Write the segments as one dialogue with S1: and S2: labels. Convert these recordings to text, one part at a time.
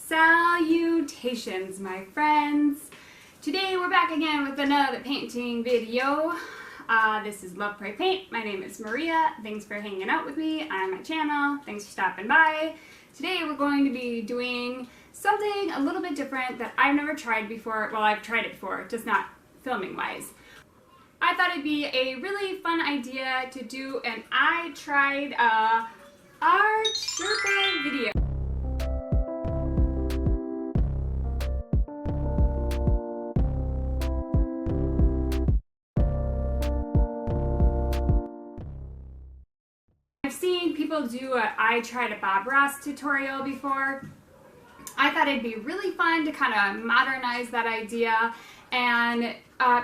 S1: Salutations, my friends! Today we're back again with another painting video. This is Love, Pray, Paint. My name is Maria. Thanks for hanging out with me on my channel. Thanks for stopping by. Today we're going to be doing something a little bit different that I've never tried before. Well, I've tried it before, just not filming-wise. I thought it'd be a really fun idea to do an I tried Art Sherpa video. I've seen people do a I tried a Bob Ross tutorial before. I thought it'd be really fun to kind of modernize that idea and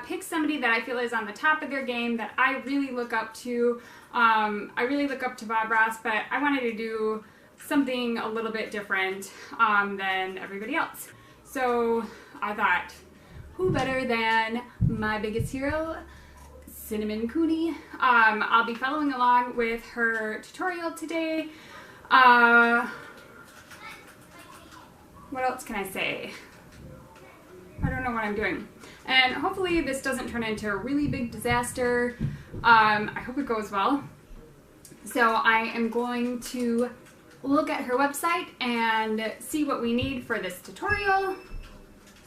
S1: pick somebody that I feel is on the top of their game that I really look up to. I really look up to Bob Ross, but I wanted to do something a little bit different than everybody else. So I thought, who better than my biggest hero, Cinnamon Cooney. I'll be following along with her tutorial today. What else can I say? I don't know what I'm doing. And hopefully this doesn't turn into a really big disaster. I hope it goes well. So I am going to look at her website and see what we need for this tutorial.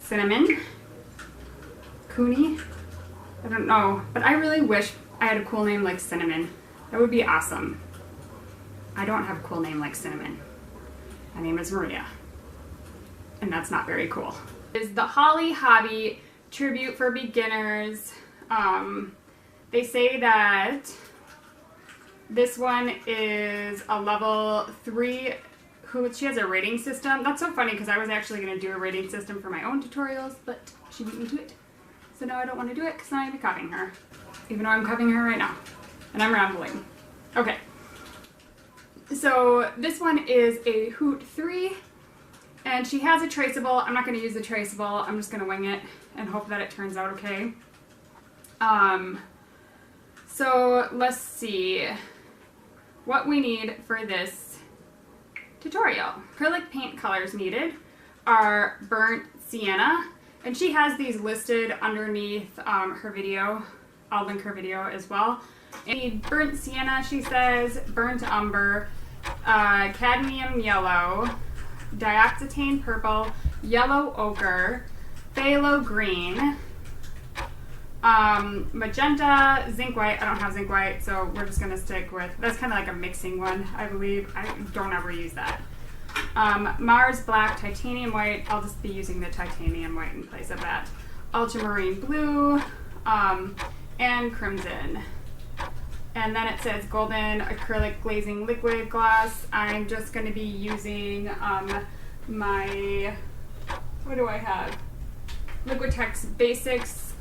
S1: Cinnamon Cooney. I don't know, but I really wish I had a cool name like Cinnamon. That would be awesome. I don't have a cool name like Cinnamon. My name is Maria, and that's not very cool. Is the Holly Hobby Tribute for Beginners. They say that this one is a level 3. She has a rating system. That's so funny because I was actually going to do a rating system for my own tutorials, but she beat me to it. So now I don't want to do it because I'm copying her. Even though I'm copying her right now. And I'm rambling. Okay. So this one is a Hoot 3. And she has a traceable. I'm not going to use the traceable. I'm just going to wing it and hope that it turns out okay. So let's see what we need for this tutorial. Acrylic paint colors needed are burnt sienna. And she has these listed underneath her video. I'll link her video as well. And burnt sienna, she says, burnt umber, cadmium yellow, dioxetane purple, yellow ochre, phthalo green, magenta, zinc white. I don't have zinc white, so we're just gonna stick with, that's kind of like a mixing one, I believe. I don't ever use that. Mars black, titanium white. I'll just be using the titanium white in place of that. Ultramarine blue, and crimson. And then it says golden acrylic glazing liquid gloss. I'm just going to be using my, what do I have? Liquitex Basics.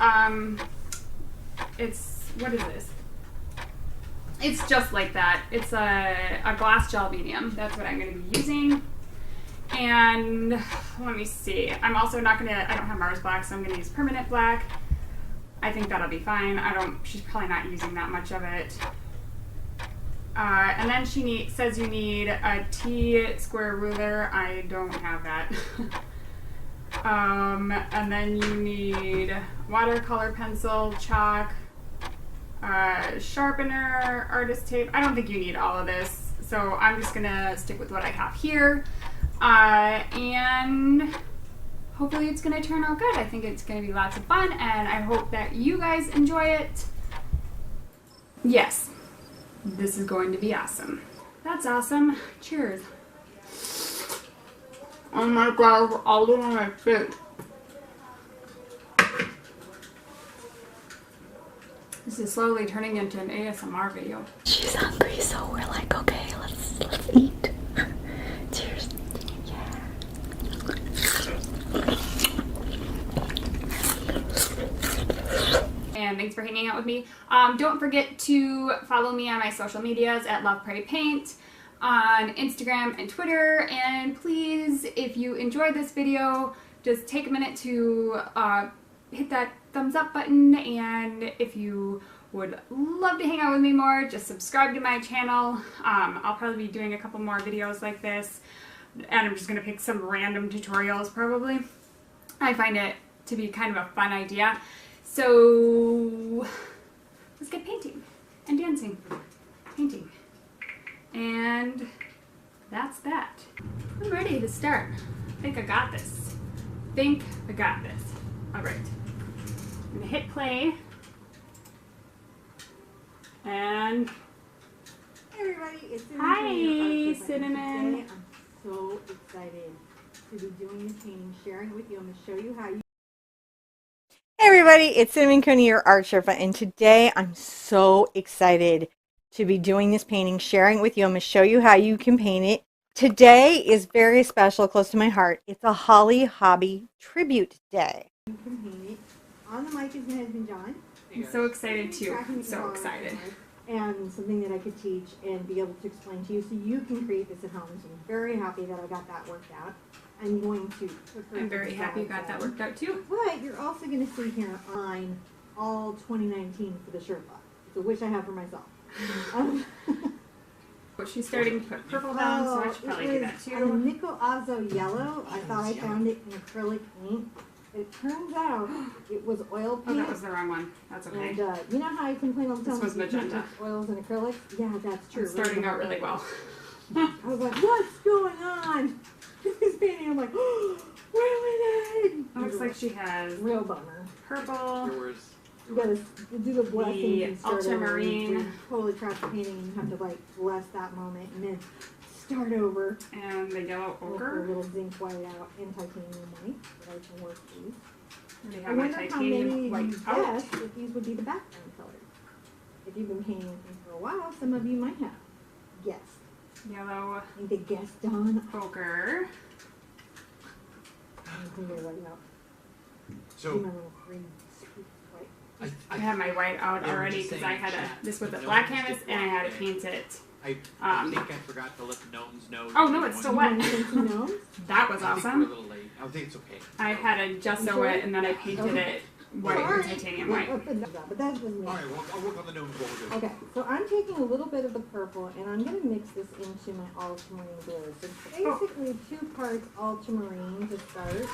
S1: It's, what is this? It's just like that. It's a glass gel medium. That's what I'm going to be using. And let me see. I'm also not going to, I don't have Mars black, so I'm going to use permanent black. I think that'll be fine. She's probably not using that much of it. And then she says you need a T-square ruler. I don't have that. And then you need watercolor pencil, chalk, sharpener, artist tape. I don't think you need all of this, so I'm just gonna stick with what I have here. And hopefully it's gonna turn out good. I think it's gonna be lots of fun, and I hope that you guys enjoy it. Yes, this is going to be awesome. That's awesome. Cheers. Oh my god, all in my face. This is slowly turning into an ASMR video.
S2: She's hungry, so we're like, okay, let's eat. Cheers. Yeah.
S1: And thanks for hanging out with me. Don't forget to follow me on my social medias at Love, Pray, Paint on Instagram and Twitter. And please, if you enjoyed this video, just take a minute to hit that thumbs up button, and if you would love to hang out with me more, just subscribe to my channel. I'll probably be doing a couple more videos like this. and I'm just going to pick some random tutorials probably. I find it to be kind of a fun idea. So let's get painting and dancing. Painting. And that's that. I'm ready to start. I think I got this. All right. I'm gonna hit play. And
S3: hey everybody, it's Cinnamon.
S1: Hi, Cinnamon.
S3: Today I'm so excited to be doing this painting, sharing it with you. I'm going to show you how you... Hey everybody, it's Cinnamon Coney, your Art Sherpa, and today I'm so excited to be doing this painting, sharing it with you. I'm going to show you how you can paint it. Today is very special, close to my heart. It's a Holly Hobby Tribute Day. You can paint it. On the mic is my husband John.
S1: I'm so excited too. I'm so excited.
S3: And something that I could teach and be able to explain to you so you can create this at home. So I'm very happy that I got that worked out. I'm going to...
S1: I'm very happy you got that worked out too.
S3: But you're also going to see here on all 2019 for the Sherpa. It's a wish I have for myself.
S1: But she's starting to put purple down, so I should probably do that too.
S3: A nickel azo yellow. I thought I found it in acrylic paint. It turns out it was oil paint.
S1: Oh, that was the wrong one. That's okay.
S3: And you know how I complain all the time?
S1: This was magenta.
S3: Oils and acrylics? Yeah, that's true.
S1: It's starting out really well.
S3: I was like, what's going on? This painting, I'm like, oh, where was it?
S1: It looks like she has
S3: real bummer.
S1: Purple.
S3: You gotta do the blessing and start
S1: ultramarine.
S3: over. Totally trash the painting and you have to like bless that moment and then start over.
S1: And the yellow ochre.
S3: A little zinc white out and titanium white that I can work these.
S1: We
S3: I
S1: have my
S3: wonder how
S1: titanium
S3: many
S1: white
S3: you
S1: out.
S3: guessed if these would be the background colors. If you've been painting with me for a while, some of you might have guessed.
S1: Yellow
S3: I think they guessed on
S1: ochre.
S4: So
S1: I have my white out already because I had this was a black canvas and I had to paint it.
S4: I think I forgot to let the gnomes know.
S1: Oh no, it's still wet.
S3: gnomes?
S1: That was
S4: I think we're a
S1: awesome.
S4: little late. I think it's okay.
S1: I had to gesso it and then I painted it white or titanium white.
S3: But that was me.
S4: All right, well, I'll work on the gnomes while we're doing.
S3: Okay, so I'm taking a little bit of the purple and I'm going to mix this into my ultramarine blue. So basically 2 parts ultramarine to start,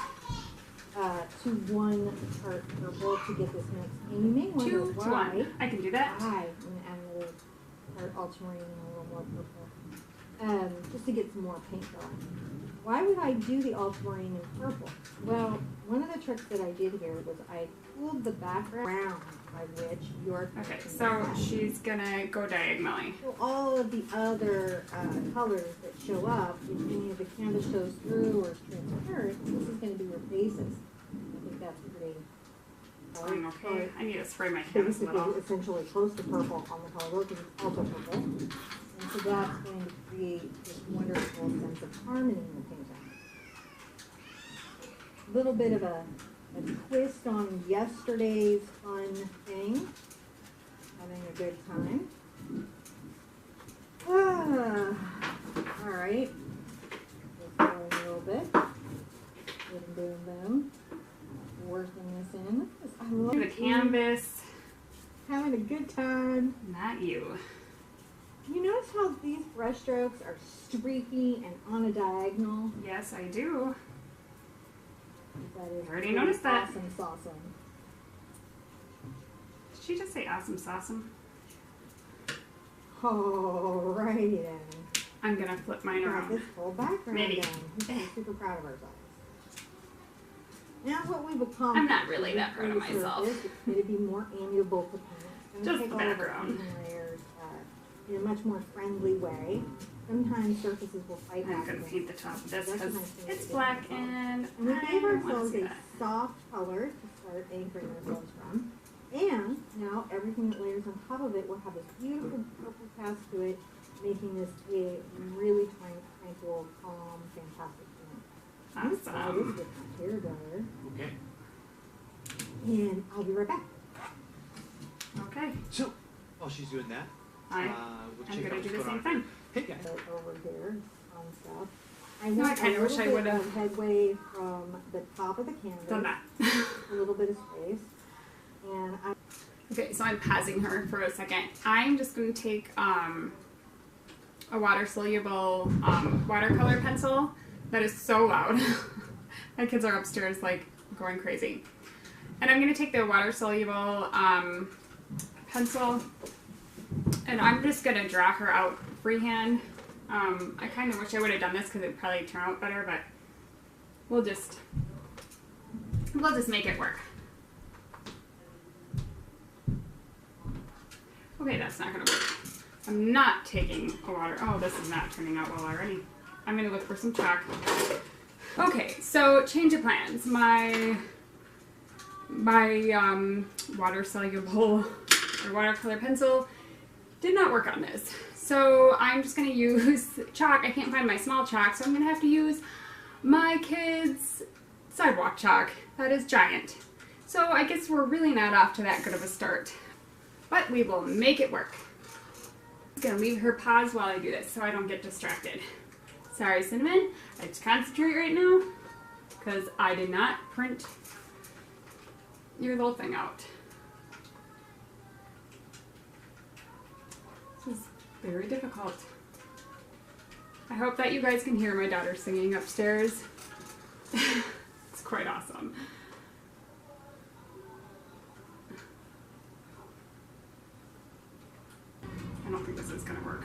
S3: to 1 part purple to get this mix. And you may wonder
S1: 2 to
S3: why.
S1: 1. I can do that.
S3: I'm going to add another part ultramarine and a little more purple, just to get some more paint going. Why would I do the ultramarine and purple? Well, one of the tricks that I did here was I pulled the background by which you're...
S1: Okay, so she's gonna go diagonally.
S3: So all of the other colors that show up, if any of the canvas shows through or is transparent, this is going to be your basis. I think that's pretty...
S1: Okay, I need to spray my canvas a little.
S3: Basically, essentially close to purple on the color because it's also purple. And so that's going to create this wonderful sense of harmony in the painting. A little bit of a twist on yesterday's fun thing. Having a good time. All right. Just going a little bit. Boom, boom, boom. Working this in. I love
S1: The canvas.
S3: Having a good time.
S1: Not you.
S3: You notice how these brush strokes are streaky and on a diagonal?
S1: Yes, I do.
S3: That is
S1: I already noticed that.
S3: Awesome sauceum.
S1: Did she just say awesome sauceum?
S3: Alrighty then.
S1: I'm gonna flip mine
S3: Got
S1: around.
S3: this whole background
S1: Maybe.
S3: done. I'm super proud of ourselves. Now what we've accomplished.
S1: I'm not really that proud of myself.
S3: It's going to be more amiable to paint. It's
S1: Just
S3: going to
S1: the
S3: take all of our
S1: background.
S3: painting layers in a much more friendly way. Sometimes surfaces will fight
S1: I'm
S3: back
S1: gonna
S3: against
S1: paint the top of this
S3: That's a
S1: because
S3: nice thing
S1: it's
S3: to do.
S1: black and
S3: And we
S1: I
S3: gave
S1: don't want to
S3: ourselves
S1: see
S3: a
S1: that.
S3: soft color to start anchoring ourselves from. And now everything that layers on top of it will have this beautiful purple cast to it, making this a really tranquil, calm, fantastic painting.
S1: Awesome.
S3: This with my hair dryer.
S4: Okay.
S3: And I'll be right back.
S1: Okay.
S4: So, while she's doing that,
S1: I'm
S4: we'll
S1: gonna
S4: check out
S1: do
S4: what's
S1: the
S4: going
S1: same
S4: on.
S1: thing.
S4: Hey guys.
S3: Over here on stuff. I
S1: No, I
S3: want
S1: kinda
S3: a
S1: wish I
S3: little bit
S1: would've
S3: of headway from the top of the canvas.
S1: Done that.
S3: A little bit of space. And I
S1: Okay, so I'm pausing her for a second. I'm just going to take a water-soluble watercolor pencil That is so loud. My kids are upstairs like going crazy. And I'm going to take the water-soluble pencil, and I'm just going to draw her out freehand. I kind of wish I would have done this because it would probably turn out better, but we'll just make it work. Okay, that's not going to work. I'm not taking a water. Oh, this is not turning out well already. I'm going to look for some chalk. Okay, so change of plans. My water-soluble or watercolor pencil did not work on this. So I'm just going to use chalk. I can't find my small chalk, so I'm going to have to use my kids' sidewalk chalk. That is giant. So I guess we're really not off to that good of a start. But we will make it work. I'm going to leave her pause while I do this so I don't get distracted. Sorry, Cinnamon. I have to concentrate right now because I did not print your little thing out. This is very difficult. I hope that you guys can hear my daughter singing upstairs. It's quite awesome. I don't think this is going to work.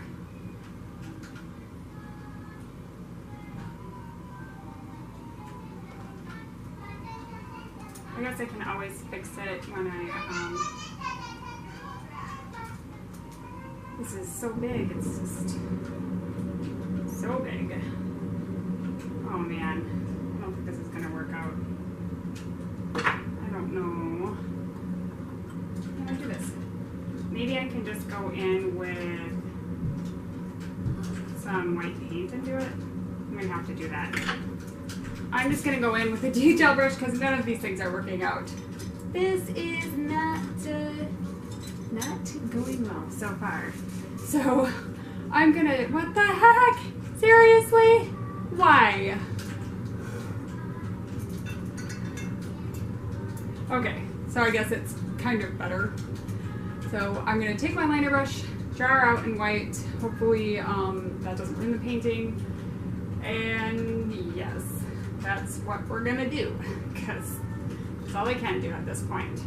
S1: I guess I can always fix it when this is so big, it's just so big. Oh man, I don't think this is gonna work out. I don't know. How do I do this? Maybe I can just go in with some white paint and do it. I'm gonna have to do that. I'm just gonna go in with a detail brush because none of these things are working out. This is not going well so far. So I'm gonna, what the heck? Seriously? Why? Okay, so I guess it's kind of better. So I'm gonna take my liner brush, draw her out in white. Hopefully that doesn't ruin the painting. And yes, that's what we're gonna do because that's all I can do at this point.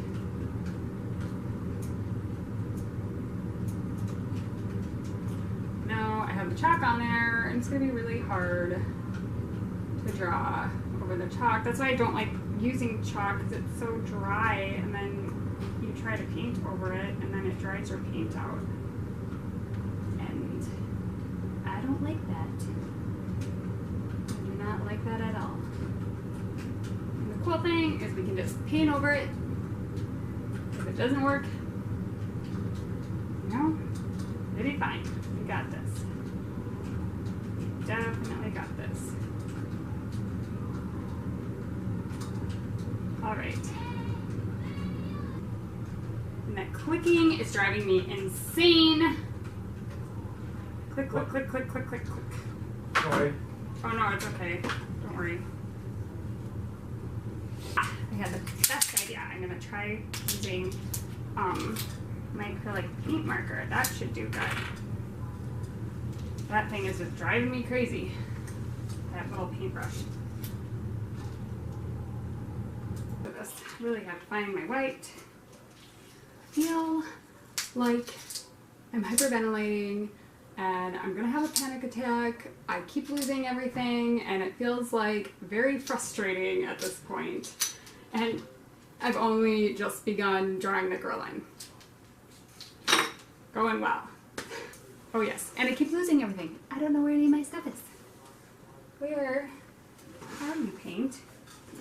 S1: Now I have the chalk on there and it's gonna be really hard to draw over the chalk. That's why I don't like using chalk because it's so dry and then you try to paint over it and then it dries your paint out. And I don't like that. I do not like that at all. And the cool thing is we can just paint over it. If it doesn't work, you know, it'll be fine. We got this. We definitely got this. All right. And that clicking is driving me insane. Click, click, click, click, click, click, click.
S4: Sorry.
S1: Oh no, it's okay. Don't worry. I had the best idea. I'm gonna try using my acrylic paint marker. That should do good. That thing is just driving me crazy. That little paintbrush. So this really have to find my white. Feel like I'm hyperventilating and I'm gonna have a panic attack. I keep losing everything and it feels like very frustrating at this point. And I've only just begun drawing the girl line. Going well. Oh yes, and I keep losing everything. I don't know where any of my stuff is. Where are you, paint?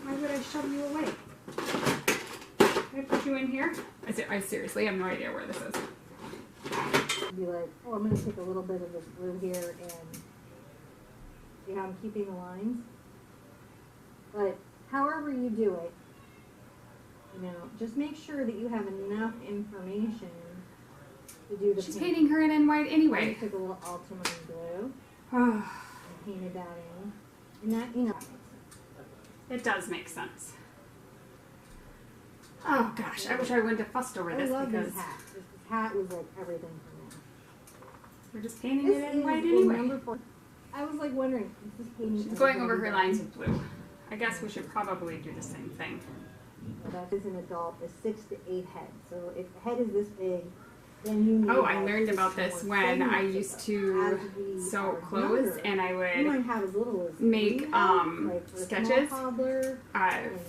S1: Why would I shove you away? Can I put you in here? I seriously have no idea where this is.
S3: Be like, oh, I'm going to take a little bit of this blue here and see how I'm keeping the lines. But however you do it, you know, just make sure that you have enough information to do the
S1: She's
S3: paint.
S1: painting her in white anyway.
S3: I took a little ultramarine blue and painted that in. And that, you know,
S1: It does make sense. Oh gosh, I wish I wouldn't have fussed over this
S3: I love
S1: because
S3: this hat. This hat was like everything for me.
S1: we're just painting
S3: This
S1: it in
S3: is
S1: white
S3: the
S1: anyway.
S3: number 4. I was like wondering, is this painting?
S1: She's going over her lines with blue. I guess we should probably do the same thing.
S3: That is an adult is 6 to 8 heads. So if the head is this big, then you need.
S1: Oh, I learned about this when I used to sew clothes, and I
S3: You
S1: would
S3: might have as little as
S1: make
S3: 3 heads, like for a small
S1: sketches
S3: toddler,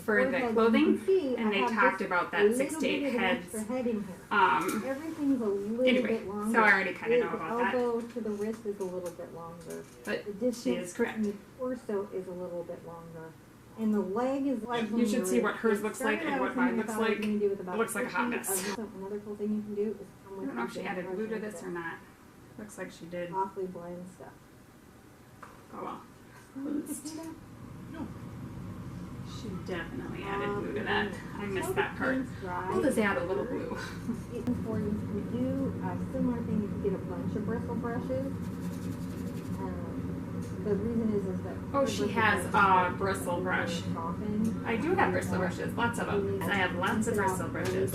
S1: for
S3: 4
S1: the
S3: heads.
S1: clothing,
S3: You can see
S1: and
S3: I
S1: they
S3: have
S1: talked
S3: just
S1: about
S3: a
S1: that 6 to
S3: little
S1: 8
S3: bit of an
S1: heads.
S3: extra head in here. Everything's a little
S1: Anyway,
S3: bit longer.
S1: so I already kind of know about
S3: The
S1: that.
S3: elbow to the wrist is a little bit longer.
S1: But
S3: The distance
S1: she is correct.
S3: from the torso is a little bit longer. And the leg is like
S1: You should see what hers looks like and what mine looks like.
S3: It
S1: looks like a hot mess.
S3: Another cool thing you can do is come
S1: I
S3: with
S1: don't know if she
S3: the
S1: added glue to
S3: brush
S1: this or
S3: and
S1: not. Looks like she did.
S3: awfully blend stuff.
S1: Oh well.
S3: You can see that?
S1: She definitely added glue to that. I missed that part.
S3: Things dry.
S1: We'll just add a little glue.
S3: Before you can do a similar thing, you can get a bunch of bristle brushes. The reason is that.
S1: Oh, she has a bristle brush.
S3: Soften.
S1: I do have bristle brushes, lots of them. I have lots of bristle brushes.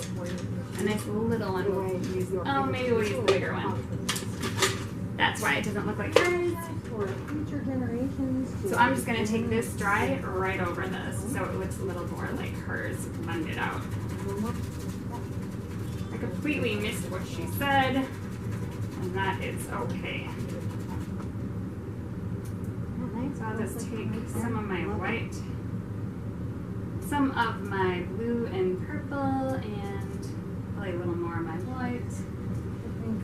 S1: A nice little one. Oh, maybe we'll use the bigger one. That's why it doesn't look like hers.
S3: For future generations.
S1: So I'm just going to take this dry right over this so it looks a little more like hers blended out. I completely missed what she said, and that is okay. So I'll just take some of my white, some of my blue and purple, and probably a little more of my white.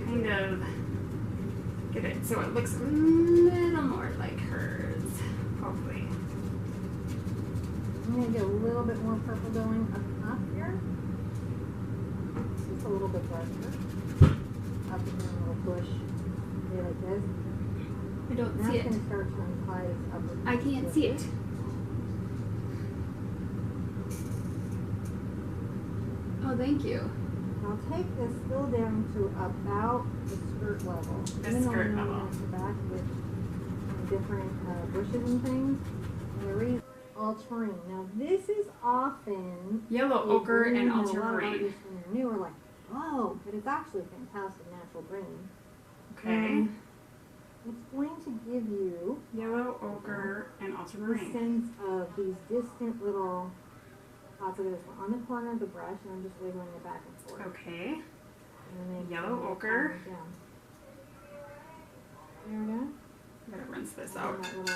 S1: Kind of get it so it looks a little more like hers, hopefully.
S3: I'm going to get a little bit more purple going up top here. Just a little bit darker. Up in a little bush. See like this?
S1: I don't
S3: That's
S1: see it.
S3: going to start to imply its upper.
S1: I can't see it. Oh, thank you.
S3: I'll take this still down to about the skirt level.
S1: The
S3: Even though
S1: skirt
S3: I'm
S1: level.
S3: going to back with different bushes and things. And the reason ultramarine. Now this is often
S1: Yellow
S3: a
S1: ochre
S3: green
S1: and
S3: that a lot of
S1: ultramarine.
S3: artists when they're new are like, oh, but it's actually fantastic natural green.
S1: Okay.
S3: And it's going to give you
S1: Yellow ochre and
S3: the
S1: ultramarine.
S3: sense of these distant little spots of this on the corner of the brush, and I'm just wiggling it back and forth.
S1: Okay.
S3: And then
S1: Yellow
S3: come
S1: ochre.
S3: down. There we go.
S1: I'm gonna rinse this
S3: And
S1: out.
S3: that little,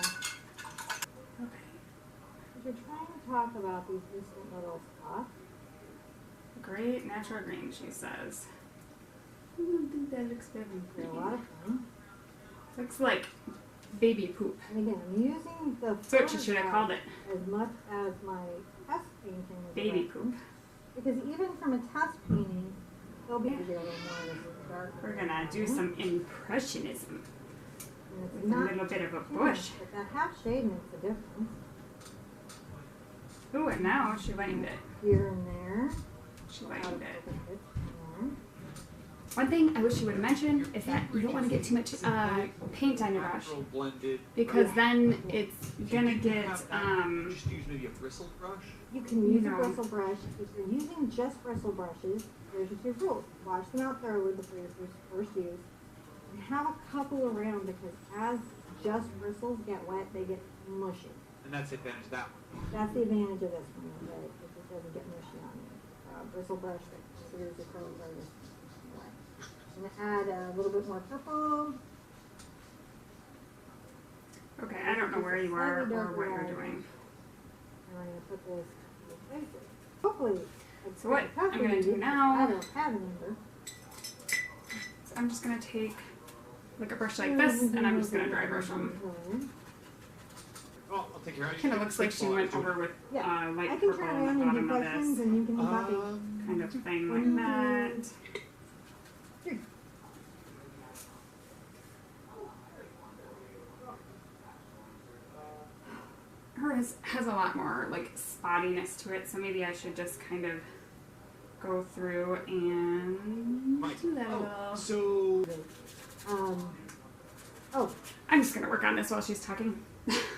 S1: Okay.
S3: if you're trying to talk about these distant little spots,
S1: Great natural green, she says. I don't think that looks very
S3: they're
S1: pretty.
S3: a lot of fun.
S1: Looks like baby poop.
S3: And again, I'm using the
S1: That's what you should have called it.
S3: as much as my test painting is
S1: Baby
S3: about.
S1: poop.
S3: Because even from a test painting, they'll be a little more of this dark.
S1: We're gonna do some impressionism
S3: And it's
S1: with a
S3: not
S1: little bit of a
S3: too
S1: bush.
S3: much, but that half shade makes a difference.
S1: Ooh, and now she lightened it.
S3: Here and there.
S1: She lightened it.
S3: There.
S1: One thing I wish you would have mentioned is that you don't want to get too much paint on your brush,
S4: Natural blended.
S1: because then it's gonna get
S4: Just use maybe a bristle brush.
S3: You can use a
S1: No.
S3: bristle brush. If you're using just bristle brushes, there's your 2 rules. Wash them out thoroughly before your first use. And have a couple around, because as just bristles get wet, they get mushy.
S4: And that's the advantage of that one.
S3: That's the advantage of this one, that it just doesn't get mushy on you. Bristle brush that considers your curls are just wet. I'm going to add a little bit more purple.
S1: okay. I don't know where you are or what you're doing.
S3: And we're going to put this in the places. Hopefully, it's
S1: So what I'm gonna do now-
S3: I don't have a number.
S1: So I'm just gonna take like a brush like this, and I'm just gonna dry brush them.
S4: Oh, I'll take your.
S1: Kind of looks like she went over with
S3: Yeah.
S1: light
S3: I can
S1: purple
S3: turn
S1: on
S3: around
S1: the
S3: and
S1: bottom
S3: give
S1: of
S3: questions,
S1: this,
S3: and you can copy.
S1: kind of thing
S3: 1,
S1: like
S3: 2,
S1: that.
S3: 3.
S1: Hers has a lot more like spottiness to it, so maybe I should just kind of go through and do that a little.
S4: So
S3: Oh,
S1: I'm just gonna work on this while she's talking.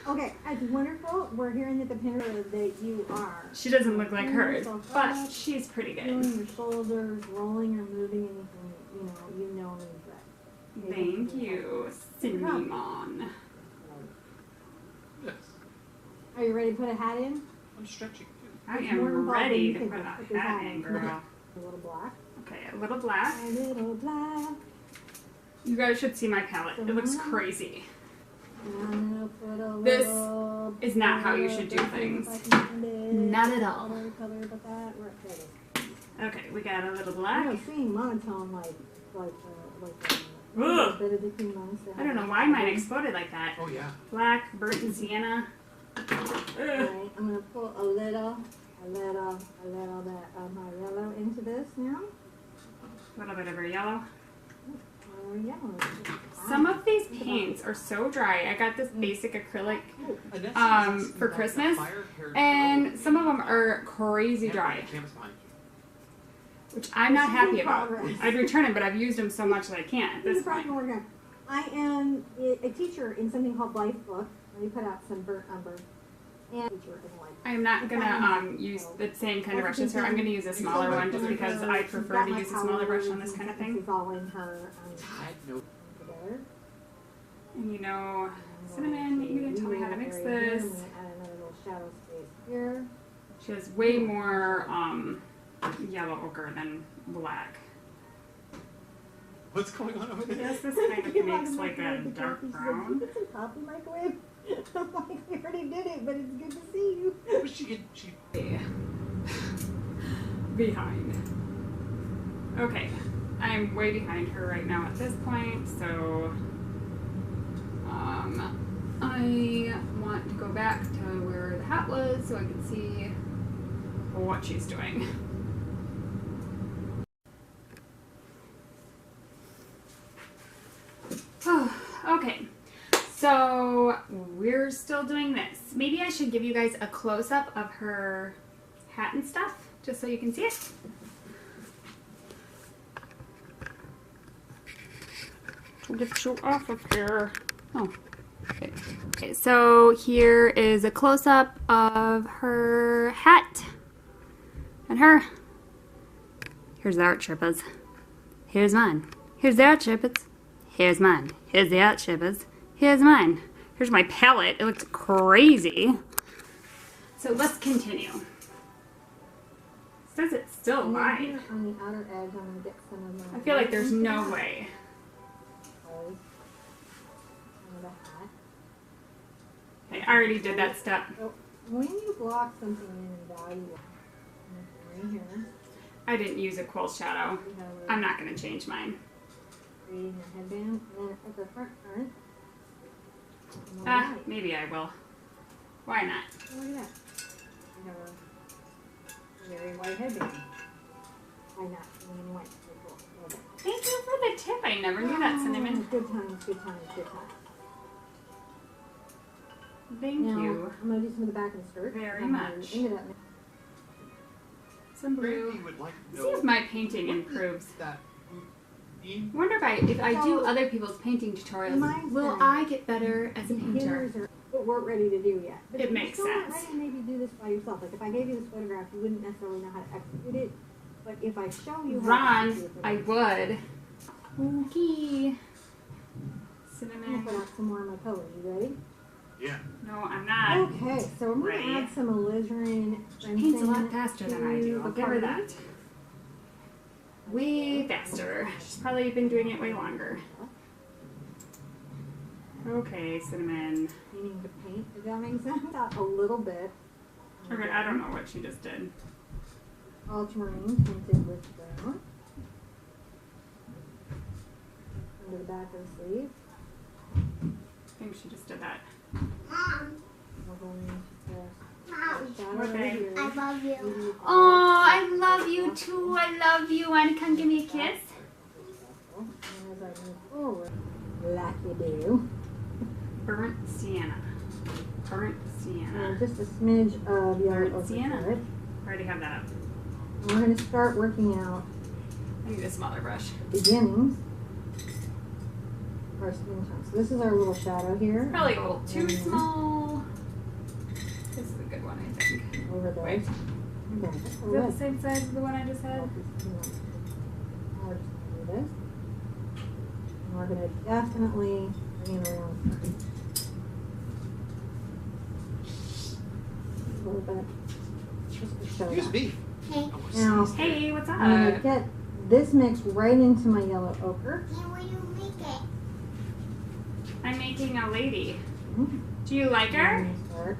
S3: okay. It's wonderful. We're hearing that the picture that you are.
S1: She doesn't look like hers,
S3: Yourself
S1: but
S3: up,
S1: she's pretty
S3: feeling
S1: good.
S3: your shoulders, rolling or moving anything you know needs that.
S1: Thank you, Cinnamon.
S4: Yes.
S3: Are you ready to put a hat in?
S4: I'm stretching too.
S1: I
S3: It's more
S1: am
S3: involved than
S1: ready
S3: you
S1: to
S3: think.
S1: put a
S3: Put this
S1: hat
S3: hat
S1: in,
S3: in.
S1: girl.
S3: A little black.
S1: Okay, a little black.
S3: A little black.
S1: You guys should see my palette. It looks crazy.
S3: And I'm gonna put a
S1: This
S3: little
S1: is not how you
S3: bit
S1: should
S3: of
S1: do
S3: this
S1: things.
S3: if I can find it.
S1: Not at all.
S3: Color, but that. Where it is.
S1: Okay, we got a little
S3: I
S1: black.
S3: know, seeing monotone like a
S1: Ugh.
S3: bit of the cream on.
S1: I don't know why mine exploded like that.
S4: Oh yeah.
S1: Black, burnt and sienna.
S3: Alright, I'm gonna pull a little bit of my yellow into this now.
S1: A little bit of our yellow.
S3: Yellow.
S1: Some of these paints are so dry. I got this basic acrylic
S4: Annette
S1: for
S4: says
S1: Christmas,
S4: that fire-haired
S1: and
S4: girl
S1: some of them are crazy dry,
S4: campus behind you.
S1: which I'm not
S3: This is
S1: happy
S3: in
S1: about.
S3: progress.
S1: I'd return them, but I've used them so much that I can't at
S3: This
S1: this
S3: is probably
S1: point.
S3: gonna work out. I am a teacher in something called Life Book. We put out some burnt umber and teacher in Life.
S1: I'm not gonna use the same kind of brush as her. I'm gonna use a smaller one just because I prefer to use a smaller brush on this kind of
S3: This
S1: thing.
S3: is all in her
S4: I know.
S3: together.
S1: And you know, cinnamon, you can tell me how to mix
S3: I'm
S1: this.
S3: gonna add another little shadow space here.
S1: She has way more yellow ochre than black.
S4: What's going on over there?
S1: Yes, this kind of makes like a dark brown.
S3: It's a coffee microwave. I'm like, we already did it, but it's good to see you.
S4: Was she
S1: Behind. Okay, I'm way behind her right now at this point, so I want to go back to where the hat was so I can see what she's doing. Okay, so we're still doing this. Maybe I should give you guys a close-up of her hat and stuff, just so you can see it. Get you off of here. Oh, okay. Okay, so here is a close-up of her hat and her. Here's the Art Sherpas. Here's mine. Here's the Art Sherpas. Here's mine. Here's the Art Sherpas. Here's mine. Here's my palette. It looks crazy. So let's continue. It says it's still
S3: And then
S1: live.
S3: here on the outer edge, I'm gonna get some of my.
S1: I feel like there's no way.
S3: The hat.
S1: Okay, I already did that step.
S3: So when you block something in and value right here,
S1: I didn't use a cool shadow.
S3: you have a
S1: I'm not going to change mine.
S3: creating a headband, and then at the front part. more
S1: Ah,
S3: white.
S1: maybe I will. Why not?
S3: Look at that. You have a very white headband. Why not? Green and white. Very cool. Love it.
S1: Thank you for the tip. I never knew that, Cinnamon.
S3: Good times, good times, good times.
S1: Thank
S3: Now,
S1: you.
S3: I'm going to do some of the back of the skirt.
S1: Very
S3: I'm gonna
S1: much.
S3: end it up now.
S1: Some blue.
S4: Brandy would like to
S1: See
S4: know
S1: if my painting improves.
S4: that routine.
S1: I wonder if I do other people's painting tutorials,
S3: Mine's
S1: will
S3: done.
S1: I get better as a painter?
S3: Beginners are what we're ready to do yet. But
S1: It
S3: if
S1: makes
S3: you're still not
S1: sense.
S3: ready to maybe do this by yourself. Like if I gave you this photograph, you wouldn't necessarily know how to execute it. But if I show you how to
S1: Ron,
S3: execute it,
S1: I would. Okay.
S3: I'm
S1: Cinnamon.
S3: gonna put out some more of my colors. You ready?
S4: Yeah.
S1: No, I'm not.
S3: Okay, so I'm
S1: Ready.
S3: gonna add some alizarin.
S1: She paints a lot faster than I do. I'll give her that. Way faster. She's probably been doing it way longer. Okay, Cinnamon.
S3: Meaning to paint. Does that make sense? Out a little bit.
S1: Okay, I don't know what she just did.
S3: Ultramarine tinted with brown. Under the back of the sleeve.
S1: I think she just did that.
S3: We're going to shadow
S1: Okay.
S3: right here.
S2: I love you.
S1: Oh, I love you too. I love you. Want to come give me a kiss?
S3: And as I move forward, like you do,
S1: Burnt sienna. Burnt sienna.
S3: and just a smidge of yellow
S1: Burnt
S3: ochre
S1: sienna.
S3: to it.
S1: I already have that up.
S3: And we're going to start working out
S1: I need a smaller brush.
S3: the beginnings of our skin tone. So this is our little shadow here.
S1: Probably a little too small. This is a good one, I think.
S3: Over there.
S1: Wait.
S3: Okay.
S1: Is that the same size as the one I just had?
S3: Now we're just going to do this. And we're going to definitely bring it around. little bit. Just to show
S4: Excuse
S3: that.
S4: me.
S5: Hey,
S3: Now,
S1: Hey, what's
S3: I'm going to
S1: up?
S3: get this mixed right into my yellow ochre.
S5: can will you make it?
S1: I'm making a lady.
S3: Mhm.
S1: Do you like her?
S3: I'm gonna start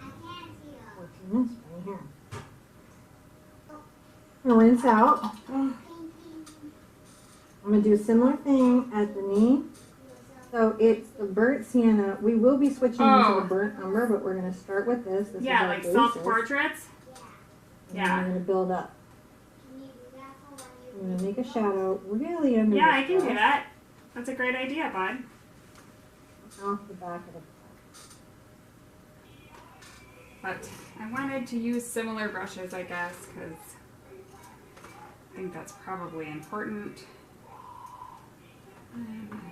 S5: I can't see her.
S3: working this right here. I'm gonna rinse out. I'm gonna do a similar thing at the knee. So it's the burnt sienna. We will be switching into
S1: Oh.
S3: the burnt umber, but we're gonna start with this. This
S1: Yeah,
S3: is our
S1: like
S3: basis,
S1: self-portraits.
S3: and
S1: Yeah.
S3: then we're gonna build up.
S5: Can you do that for
S3: I'm
S5: when you
S3: gonna make a shadow really under
S1: Yeah,
S3: this
S1: I can do
S3: brush,
S1: that. That's a great idea, bud.
S3: off the back of the
S1: But I wanted to use similar brushes, I guess, because I think that's probably important.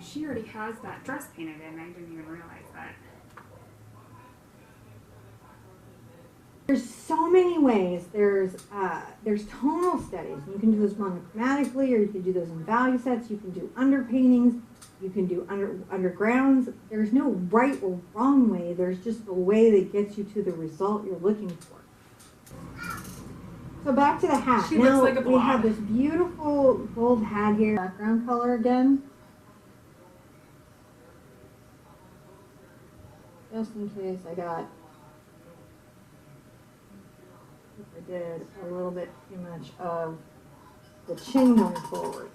S1: She already has that dress painted in. I didn't even realize that.
S3: There's so many ways. There's tonal studies. You can do those monochromatically, or you can do those in value sets. You can do underpaintings. You can do undergrounds. There's no right or wrong way. There's just a way that gets you to the result you're looking for. So back to the hat.
S1: She
S3: now
S1: looks like a
S3: we have
S1: blob.
S3: this beautiful gold hat here. Background color again. Just in case I did a little bit too much of the chin going forward.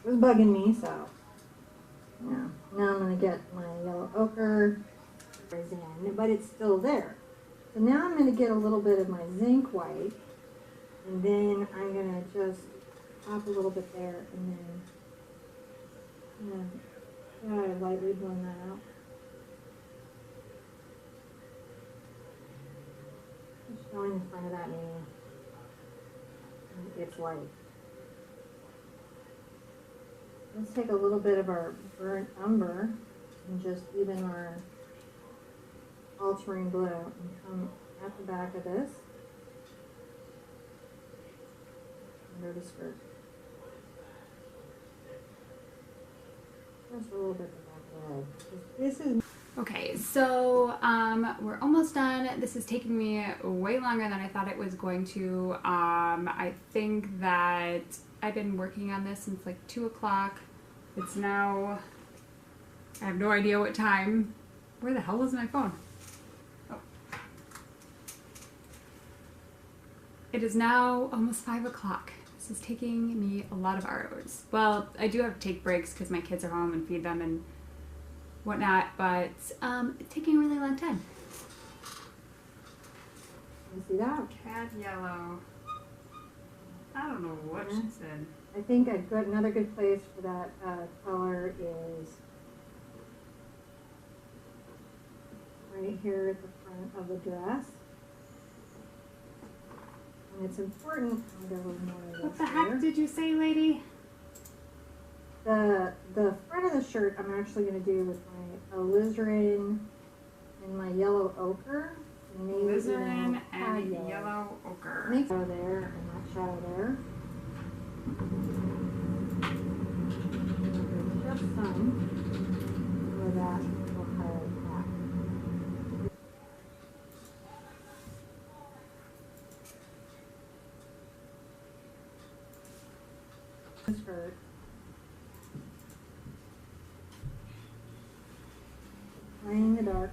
S3: It was bugging me, so yeah. Now I'm gonna get my yellow ochre in, but it's still there. So now I'm gonna get a little bit of my zinc white, and then I'm gonna just pop a little bit there, and then lightly blend that out. Just showing the front of that knee. It's light. Let's take a little bit of our burnt umber and just even our ultramarine blue and come at the back of this under the skirt. Just a little bit the back of the head. This is
S1: Okay, so we're almost done. This is taking me way longer than I thought it was going to. I think that I've been working on this since like 2 o'clock. It's now, I have no idea what time. Where the hell is my phone? Oh. It is now almost 5 o'clock. This is taking me a lot of hours. Well, I do have to take breaks because my kids are home and feed them and whatnot, but it's taking a really long time.
S3: you see that?
S1: Cad yellow. I don't know what she said.
S3: I think another good place for that color is right here at the front of the dress. And it's important. I'll get a little more of this
S1: What the
S3: here.
S1: heck did you say, lady?
S3: The front of the shirt I'm actually going to do with my alizarin and my yellow ochre. And maybe even
S1: Alizarin
S3: cad
S1: and yellow ochre.
S3: Make shadow there and that shadow there. Just some for that will highlight that. This skirt. Playing the dark.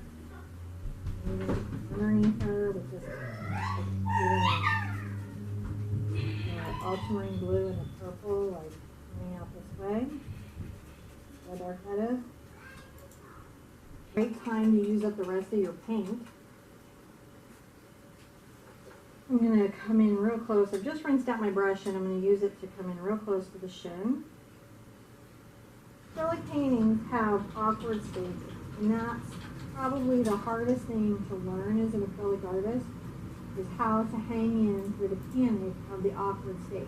S3: Underneath her with just ultramarine blue and a purple, like coming out this way. See how dark that is. Great time to use up the rest of your paint. I'm going to come in real close. I've just rinsed out my brush and I'm going to use it to come in real close to the shin. Acrylic paintings have awkward stages, and that's probably the hardest thing to learn as an acrylic artist, is how to hang in through the panic of the awkward stage.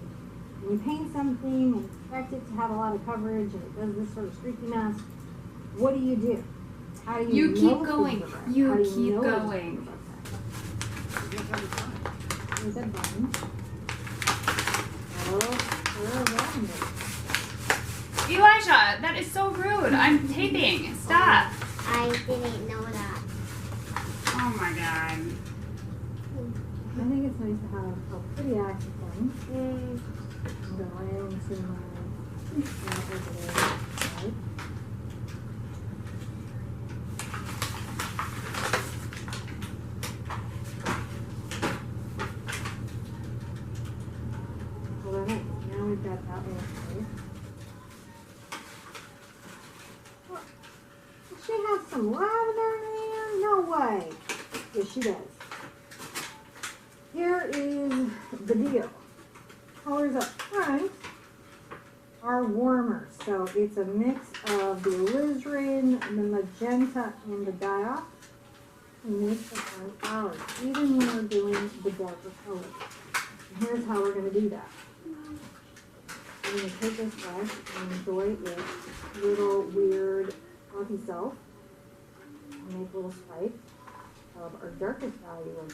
S3: When you paint something and expect it to have a lot of coverage and it does this sort of streaky mess, what do? How do
S1: You
S3: know
S1: keep
S3: things
S1: going.
S3: are right?
S1: You
S3: How do
S1: keep
S3: know
S1: going.
S3: things are okay? Here's that button. Oh, lavender.
S1: Elijah, that is so rude. I'm taping. Stop.
S5: I didn't know that.
S1: Oh my god.
S3: I think it's nice to have a pretty active one. Go into my over there. Right. Well, now we've got that one place. What? Does she have some lavender in there? No way. Yes, she does. Here is the deal. Colors up front are warmer, so it's a mix of the alizarin, the magenta, and the die-off to make the fun flowers, even when we're doing the darker colors. And here's how we're going to do that. We're going to take this brush and enjoy its little weird fluffy self and make little spikes of our darkest value of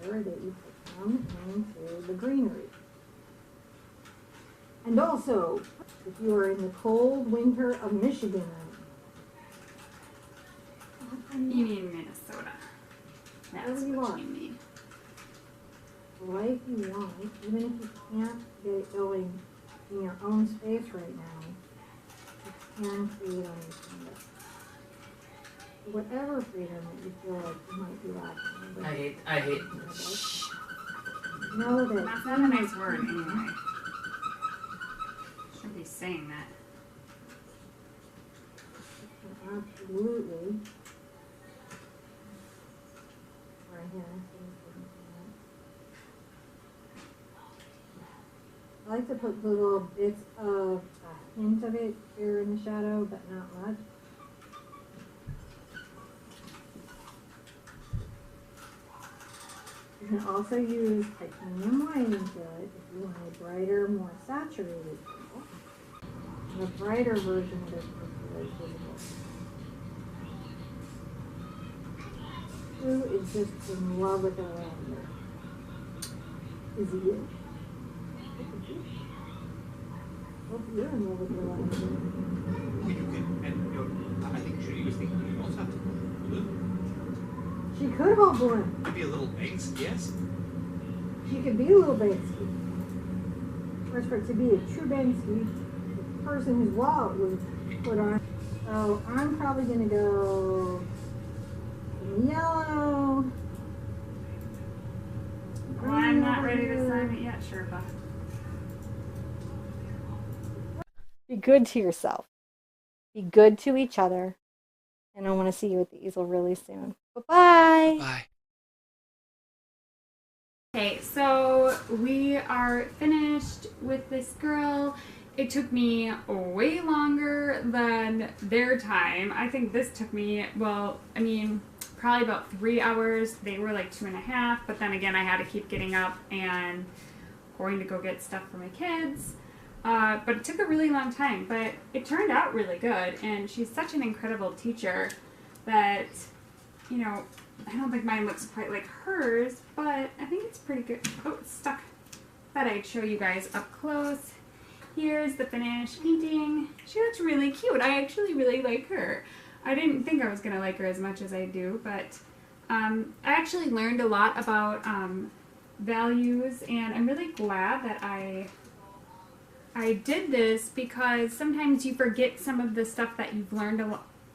S3: that you put them into the greenery. And also, if you are in the cold winter of Michigan,
S1: You mean Minnesota. That's
S3: Wherever you
S1: what
S3: are.
S1: you mean.
S3: like you want, even if you can't get it going in your own space right now, you can create on your canvas. Whatever freedom that you feel like you might be lacking.
S4: I hate.
S3: Know that
S1: That's not a nice word anyway. Shouldn't be saying that.
S3: Absolutely. Right here. I like to put little bits of a hint of it here in the shadow, but not much. You can also use titanium white into it if you want a brighter, more saturated color. The brighter version of this is visible. Who is just in love with the lavender? Is it you? Hope you're in love with the lavender.
S4: You can, and you know, I think Judy was thinking you also have to put blue.
S3: She could have all blue.
S4: Maybe a little banks, yes.
S3: She could be a little Banksy. Of course, for it to be a true Banksy, the person whose wallet was put on. So I'm probably going to go yellow.
S1: Well, I'm not ready to sign it yet, Sherpa.
S3: Be good to yourself. Be good to each other. And I want to see you at the easel really soon. Bye-bye.
S4: Bye.
S1: Okay, so we are finished with this girl. It took me way longer than their time. I think this took me, well, I mean, probably about 3 hours. They were like 2.5, but then again, I had to keep getting up and going to go get stuff for my kids. But it took a really long time, but it turned out really good, and she's such an incredible teacher that, you know, I don't think mine looks quite like hers, but I think it's pretty good. Oh, it's stuck. Thought I'd show you guys up close. Here's the finished painting. She looks really cute. I actually really like her. I didn't think I was going to like her as much as I do, but I actually learned a lot about values, and I'm really glad that I did this, because sometimes you forget some of the stuff that you've learned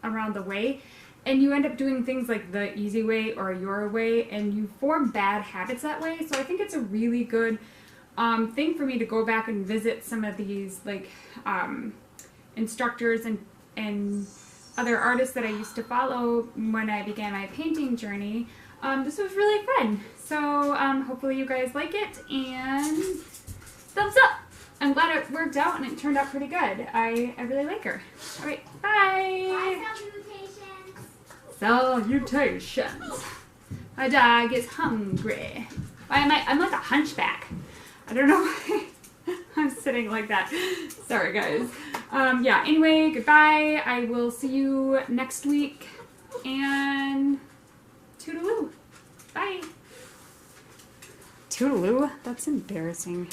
S1: around the way, and you end up doing things like the easy way or your way, and you form bad habits that way. So I think it's a really good thing for me to go back and visit some of these like instructors and other artists that I used to follow when I began my painting journey. This was really fun. So hopefully you guys like it, and thumbs up. I'm glad it worked out and it turned out pretty good. I really like her. All right, bye. Salutations. My dog is hungry. Why am I'm like a hunchback. I don't know why I'm sitting like that. Sorry, guys. Yeah, anyway, goodbye. I will see you next week. And toodaloo. Bye. Toodaloo? That's embarrassing.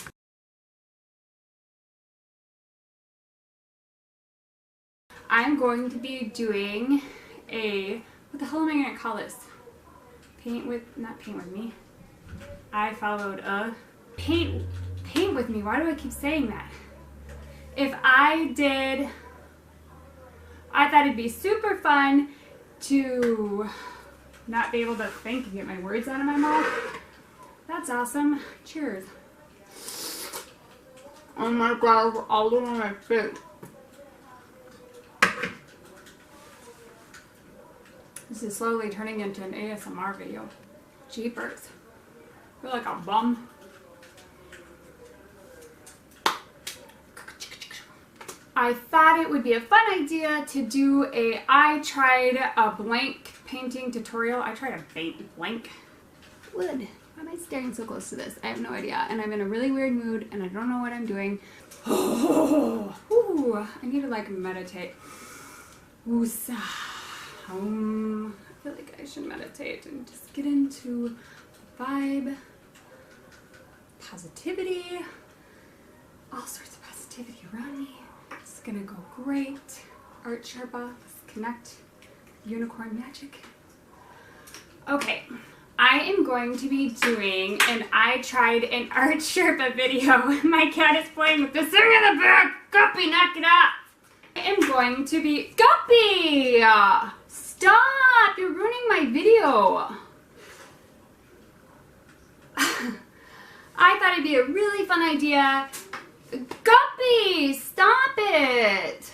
S1: I'm going to be doing a, what the hell am I going to call this? Not paint with me. I followed a paint with me. Why do I keep saying that? I thought it'd be super fun to not be able to think and get my words out of my mouth. That's awesome. Cheers. Oh my god, all over my face. This is slowly turning into an ASMR video. Jeepers. I feel like a bum. I thought it would be a fun idea to do I tried a blank painting tutorial. I tried a blank wood. Why am I staring so close to this? I have no idea. And I'm in a really weird mood and I don't know what I'm doing. Ooh, I need to like meditate. Woosah. I feel like I should meditate and just get into vibe, positivity, all sorts of positivity around me. It's gonna go great. Art Sherpa, let's connect. Unicorn magic. Okay, I am going to be doing I tried an Art Sherpa video. My cat is playing with this thing in the back. Guppy, knock it off. I am going to be, Guppy! Stop! You're ruining my video. I thought it'd be a really fun idea. Guppy, stop it!